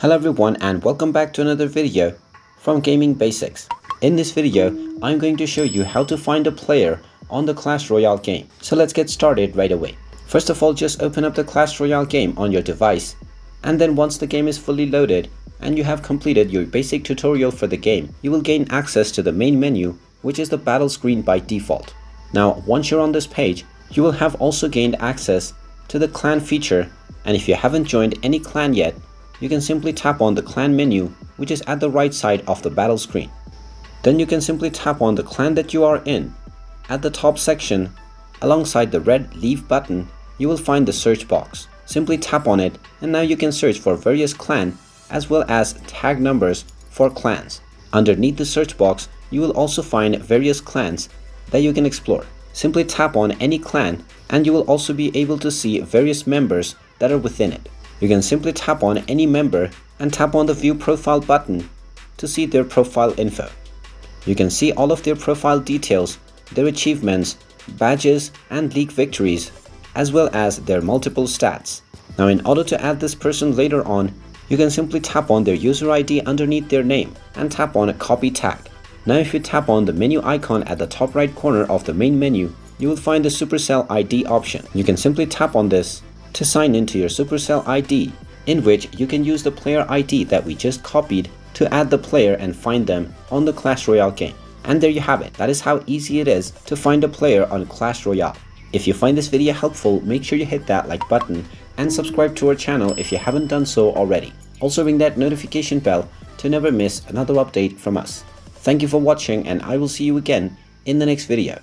Hello everyone and welcome back to another video from Gaming Basics. In this video, I'm going to show you how to find a player on the Clash Royale game. So let's get started right away. First of all, just open up the Clash Royale game on your device, and then once the game is fully loaded and you have completed your basic tutorial for the game, you will gain access to the main menu, which is the battle screen by default. Now, once you're on this page, you will have also gained access to the clan feature, and if you haven't joined any clan yet, you can simply tap on the clan menu, which is at the right side of the battle screen. Then you can simply tap on the clan that you are in. At the top section, alongside the red leave button, you will find the search box. Simply tap on it and now you can search for various clans as well as tag numbers for clans. Underneath the search box, you will also find various clans that you can explore. Simply tap on any clan and you will also be able to see various members that are within it. You can simply tap on any member and tap on the view profile button to see their profile info. You can see all of their profile details, their achievements, badges and league victories, as well as their multiple stats. Now, in order to add this person later on, you can simply tap on their user ID underneath their name and tap on a copy tag. Now if you tap on the menu icon at the top right corner of the main menu, you will find the Supercell ID option. You can simply tap on this to sign into your Supercell ID, in which you can use the player ID that we just copied to add the player and find them on the Clash Royale game. And there you have it. That is how easy it is to find a player on Clash Royale. If you find this video helpful, make sure you hit that like button and subscribe to our channel if you haven't done so already. Also ring that notification bell to never miss another update from us. Thank you for watching and I will see you again in the next video.